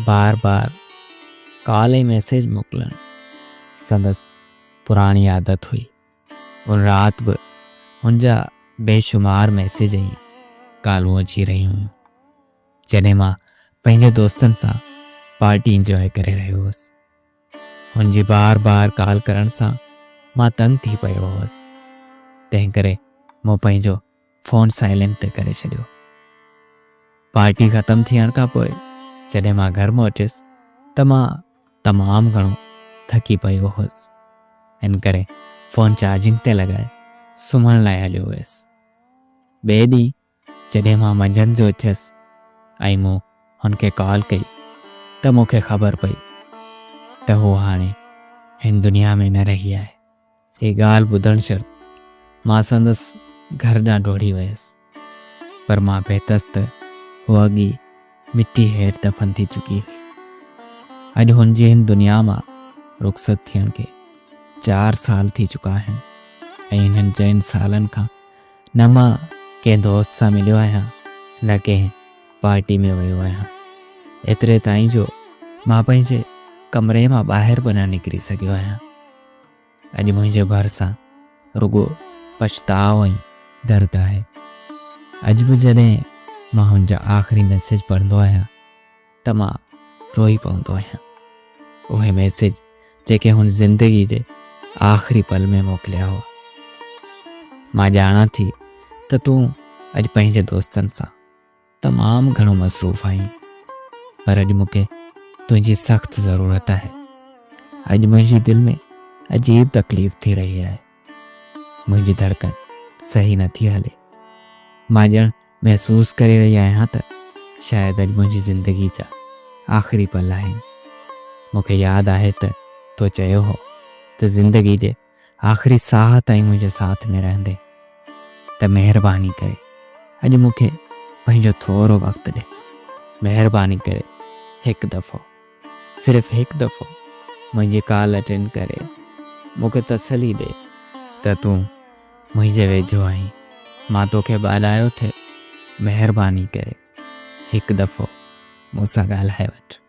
बार बार call ऐं message मोकिलणु संदसि पुराणी आदत हुई। उन राति बि हुनजा बेशुमार मैसेज ऐं कॉलूं अची रहियूं हुयूं जॾहिं मां पंहिंजे दोस्तनि सां पार्टी इंजॉय करे रहियो हुअसि। हुनजी बार बार कॉल करण सां मां तंग थी पियो हुअसि, तंहिं करे मूं पंहिंजो फ़ोन साइलेंट ते करे छॾियो। पार्टी ख़तमु थियण खां पोइ जॾहिं मां घर पहुतसि त मां तमामु घणो थकी पियो हुअसि, हिन करे फ़ोन चार्जिंग ते लॻाए सुम्हण लाइ हलियो हुयुसि। ॿिए ॾींहुं जॾहिं मां मंझंदि जो थियसि ऐं मूं हुनखे कॉल कई त मूंखे ख़बर पई त हू हाणे हिन दुनिया में न रही आहे। हीअ ॻाल्हि ॿुधण शर्त मां संदसि घर ॾांहुं दौड़ी वियसि, पर मां बेतसि त हू अॻी मिटी हेठि दफ़न थी चुकी हुई। अॼु हुनजी हिन दुनिया मां रुख़सत थियण खे 4 साल थी चुका आहिनि ऐं हिननि 4 सालनि खां न मां कंहिं दोस्त सां मिलियो आहियां न कंहिं पार्टी में वियो आहियां, एतिरे ताईं जो मां पंहिंजे कमरे मां ॿाहिरि बि न निकिरी सघियो आहियां। अॼु मुंहिंजे भरिसां रुॻो पछताव ऐं दर्द आहे। अॼु बि जॾहिं मां हुनजा आख़िरी मैसेज पढ़ंदो आहियां त मां रोई पवंदो आहियां। उहे मैसेज जेके हुन ज़िंदगी जे आख़िरी पल में मोकिलिया हुआ। मां ॼाणा थी त तूं अॼु पंहिंजे दोस्तनि सां तमामु घणो मसरूफ़ आहीं, पर अॼु मूंखे तुंहिंजी सख़्तु ज़रूरत आहे। अॼु मुंहिंजी दिलि में अजीब तकलीफ़ थी रही आहे, मुंहिंजी धड़कन सही नथी हले। मां ॼण महसूस करे रही आहियां त शायदि अॼु मुंहिंजी ज़िंदगी जा आख़िरी पल आहिनि। मूंखे यादि आहे त तो चयो हो त ज़िंदगी जे आख़िरी साह ताईं मुंहिंजे साथ में रहंदे, त महिरबानी करे अॼु मूंखे पंहिंजो थोरो वक़्तु ॾे। महिरबानी करे हिकु दफ़ो, सिर्फ़ु हिकु दफ़ो मुंहिंजी कॉल अटेंड करे मूंखे तसली ॾे त तूं मुंहिंजे वेझो आहीं, मां तोखे ॿाॾायो थिए। महिरबानी करे हिकु दफ़ो मूंसां ॻाल्हाए वठि।